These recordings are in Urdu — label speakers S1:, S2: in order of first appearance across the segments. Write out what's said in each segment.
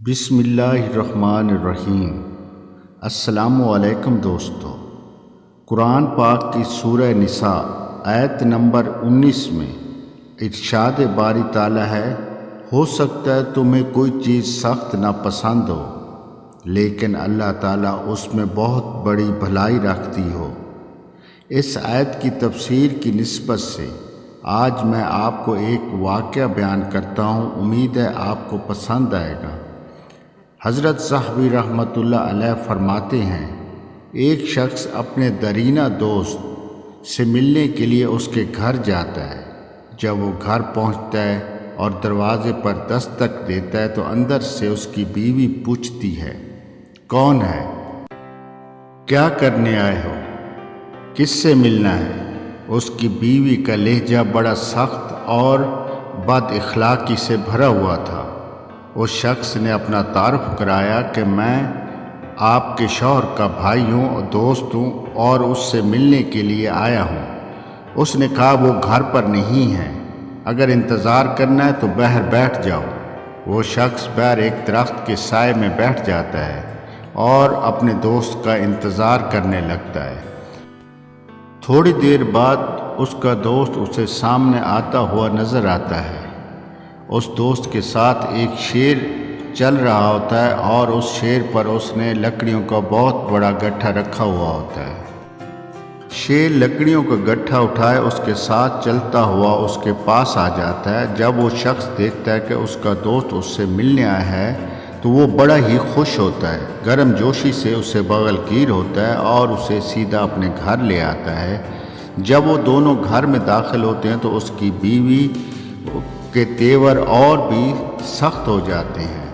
S1: بسم اللہ الرحمن الرحیم۔ السلام علیکم دوستو۔ قرآن پاک کی سورہ نساء آیت نمبر 19 میں ارشاد باری تعالیٰ ہے، ہو سکتا ہے تمہیں کوئی چیز سخت ناپسند ہو لیکن اللہ تعالیٰ اس میں بہت بڑی بھلائی رکھتی ہو۔ اس آیت کی تفسیر کی نسبت سے آج میں آپ کو ایک واقعہ بیان کرتا ہوں، امید ہے آپ کو پسند آئے گا۔ حضرت صحابی رحمۃ اللہ علیہ فرماتے ہیں، ایک شخص اپنے درینہ دوست سے ملنے کے لیے اس کے گھر جاتا ہے۔ جب وہ گھر پہنچتا ہے اور دروازے پر دستک دیتا ہے تو اندر سے اس کی بیوی پوچھتی ہے، کون ہے؟ کیا کرنے آئے ہو؟ کس سے ملنا ہے؟ اس کی بیوی کا لہجہ بڑا سخت اور بد اخلاقی سے بھرا ہوا تھا۔ اس شخص نے اپنا تعارف کرایا کہ میں آپ کے شوہر کا بھائی ہوں اور دوست ہوں اور اس سے ملنے کے لیے آیا ہوں۔ اس نے کہا وہ گھر پر نہیں ہے، اگر انتظار کرنا ہے تو باہر بیٹھ جاؤ۔ وہ شخص باہر ایک درخت کے سائے میں بیٹھ جاتا ہے اور اپنے دوست کا انتظار کرنے لگتا ہے۔ تھوڑی دیر بعد اس کا دوست اسے سامنے آتا ہوا نظر آتا ہے۔ اس دوست کے ساتھ ایک شیر چل رہا ہوتا ہے اور اس شیر پر اس نے لکڑیوں کا بہت بڑا گٹھا رکھا ہوا ہوتا ہے۔ شیر لکڑیوں کا گٹھا اٹھائے اس کے ساتھ چلتا ہوا اس کے پاس آ جاتا ہے۔ جب وہ شخص دیکھتا ہے کہ اس کا دوست اس سے ملنے آیا ہے تو وہ بڑا ہی خوش ہوتا ہے، گرم جوشی سے اسے بغل گیر ہوتا ہے اور اسے سیدھا اپنے گھر لے آتا ہے۔ جب وہ دونوں گھر میں داخل ہوتے ہیں تو اس کی بیوی کے تیور اور بھی سخت ہو جاتے ہیں۔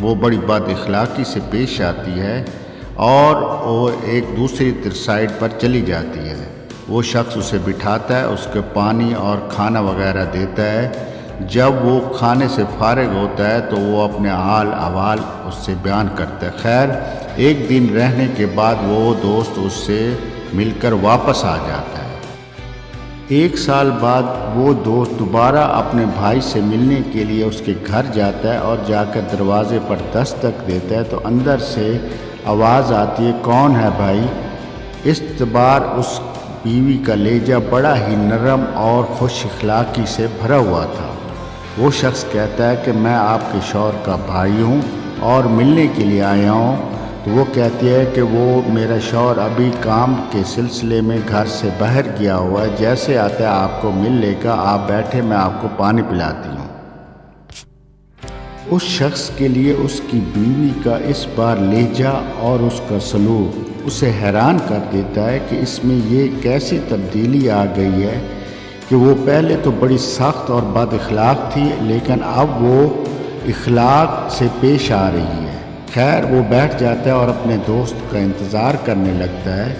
S1: وہ بڑی بد اخلاقی سے پیش آتی ہے اور وہ ایک دوسری سائڈ پر چلی جاتی ہے۔ وہ شخص اسے بٹھاتا ہے، اس کو پانی اور کھانا وغیرہ دیتا ہے۔ جب وہ کھانے سے فارغ ہوتا ہے تو وہ اپنے حال احوال اس سے بیان کرتا ہے۔ خیر، ایک دن رہنے کے بعد وہ دوست اس سے مل کر واپس آ جاتا ہے۔ ایک سال بعد وہ دوست دوبارہ اپنے بھائی سے ملنے کے لیے اس کے گھر جاتا ہے اور جا کر دروازے پر دستک دیتا ہے تو اندر سے آواز آتی ہے، کون ہے بھائی؟ اس بار اس بیوی کا لہجہ بڑا ہی نرم اور خوش اخلاقی سے بھرا ہوا تھا۔ وہ شخص کہتا ہے کہ میں آپ کے شوہر کا بھائی ہوں اور ملنے کے لیے آیا ہوں۔ تو وہ کہتی ہے کہ وہ میرا شوہر ابھی کام کے سلسلے میں گھر سے باہر گیا ہوا ہے، جیسے آتا ہے آپ کو مل لے گا، آپ بیٹھے میں آپ کو پانی پلاتی ہوں۔ اس شخص کے لیے اس کی بیوی کا اس بار لہجہ اور اس کا سلوک اسے حیران کر دیتا ہے کہ اس میں یہ کیسی تبدیلی آ گئی ہے کہ وہ پہلے تو بڑی سخت اور بد اخلاق تھی لیکن اب وہ اخلاق سے پیش آ رہی ہے۔ خیر، وہ بیٹھ جاتا ہے اور اپنے دوست کا انتظار کرنے لگتا ہے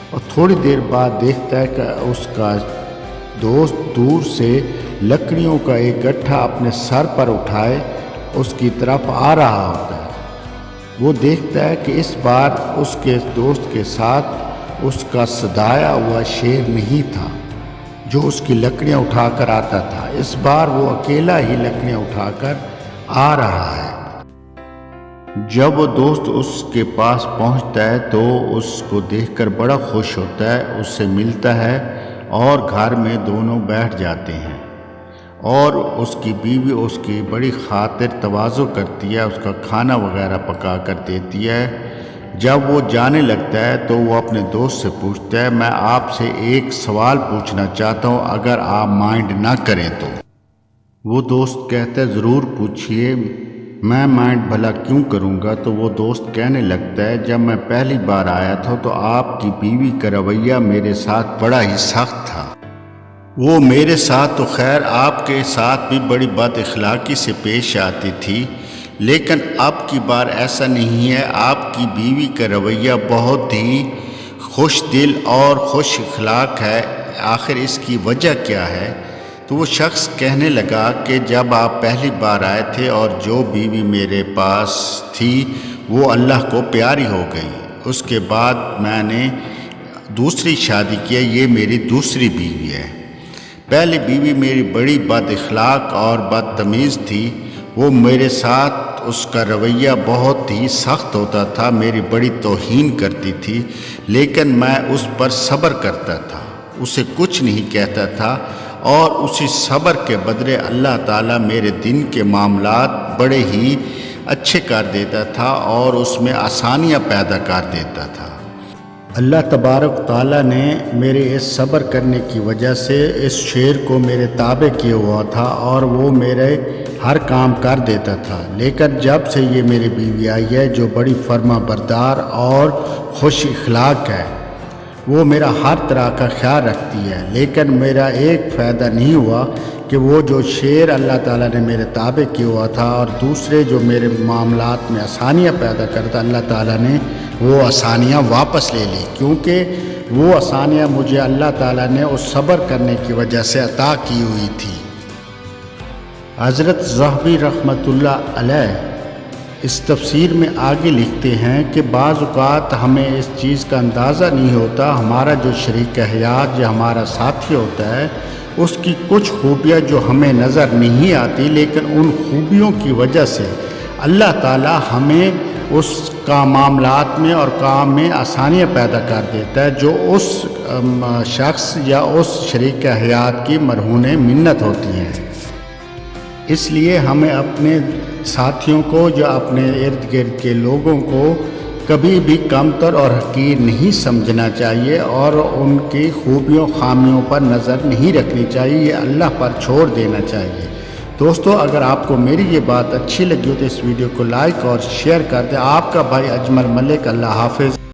S1: اور تھوڑی دیر بعد دیکھتا ہے کہ اس کا دوست دور سے لکڑیوں کا ایک گٹھا اپنے سر پر اٹھائے اس کی طرف آ رہا ہوتا ہے۔ وہ دیکھتا ہے کہ اس بار اس کے دوست کے ساتھ اس کا سدایا ہوا شیر نہیں تھا جو اس کی لکڑیاں اٹھا کر آتا تھا۔ اس بار وہ اکیلا ہی لکڑیاں اٹھا کر آ رہا ہے۔ جب وہ دوست اس کے پاس پہنچتا ہے تو اس کو دیکھ کر بڑا خوش ہوتا ہے، اس سے ملتا ہے اور گھر میں دونوں بیٹھ جاتے ہیں اور اس کی بیوی اس کی بڑی خاطر تواضع کرتی ہے، اس کا کھانا وغیرہ پکا کر دیتی ہے۔ جب وہ جانے لگتا ہے تو وہ اپنے دوست سے پوچھتا ہے، میں آپ سے ایک سوال پوچھنا چاہتا ہوں اگر آپ مائنڈ نہ کریں تو۔ وہ دوست کہتا ہے، ضرور پوچھئے، میں مائنڈ بھلا کیوں کروں گا؟ تو وہ دوست کہنے لگتا ہے، جب میں پہلی بار آیا تھا تو آپ کی بیوی کا رویہ میرے ساتھ بڑا ہی سخت تھا۔ وہ میرے ساتھ تو خیر آپ کے ساتھ بھی بڑی بد اخلاقی سے پیش آتی تھی، لیکن اب کی بار ایسا نہیں ہے، آپ کی بیوی کا رویہ بہت ہی خوش دل اور خوش اخلاق ہے، آخر اس کی وجہ کیا ہے؟ تو وہ شخص کہنے لگا کہ جب آپ پہلی بار آئے تھے اور جو بیوی میرے پاس تھی وہ اللہ کو پیاری ہو گئی، اس کے بعد میں نے دوسری شادی کیا، یہ میری دوسری بیوی ہے۔ پہلی بیوی میری بڑی بد اخلاق اور بدتمیز تھی، وہ میرے ساتھ اس کا رویہ بہت ہی سخت ہوتا تھا، میری بڑی توہین کرتی تھی، لیکن میں اس پر صبر کرتا تھا، اسے کچھ نہیں کہتا تھا، اور اسی صبر کے بدلے اللہ تعالیٰ میرے دن کے معاملات بڑے ہی اچھے کر دیتا تھا اور اس میں آسانیاں پیدا کر دیتا تھا۔ اللہ تبارک تعالیٰ نے میرے اس صبر کرنے کی وجہ سے اس شیر کو میرے تابع کیا ہوا تھا اور وہ میرے ہر کام کر دیتا تھا، لیکن جب سے یہ میری بیوی آئی ہے جو بڑی فرما بردار اور خوش اخلاق ہے، وہ میرا ہر طرح کا خیال رکھتی ہے، لیکن میرا ایک فائدہ نہیں ہوا کہ وہ جو شیر اللہ تعالیٰ نے میرے تابع کیا ہوا تھا اور دوسرے جو میرے معاملات میں آسانیاں پیدا کرتا، اللہ تعالیٰ نے وہ آسانیاں واپس لے لی، کیونکہ وہ آسانیاں مجھے اللہ تعالیٰ نے اس صبر کرنے کی وجہ سے عطا کی ہوئی تھی۔ حضرت ذہبی رحمۃ اللہ علیہ اس تفسیر میں آگے لکھتے ہیں کہ بعض اوقات ہمیں اس چیز کا اندازہ نہیں ہوتا، ہمارا جو شریک حیات یا ہمارا ساتھی ہوتا ہے اس کی کچھ خوبیاں جو ہمیں نظر نہیں آتی، لیکن ان خوبیوں کی وجہ سے اللہ تعالیٰ ہمیں اس کا معاملات میں اور کام میں آسانیاں پیدا کر دیتا ہے جو اس شخص یا اس شریک حیات کی مرہون منت ہوتی ہیں۔ اس لیے ہمیں اپنے ساتھیوں کو یا اپنے ارد گرد کے لوگوں کو کبھی بھی کمتر اور حقیر نہیں سمجھنا چاہیے اور ان کی خوبیوں خامیوں پر نظر نہیں رکھنی چاہیے، یہ اللہ پر چھوڑ دینا چاہیے۔ دوستو، اگر آپ کو میری یہ بات اچھی لگی ہو تو اس ویڈیو کو لائک اور شیئر کر دیں۔ آپ کا بھائی اجمل ملک، اللہ حافظ۔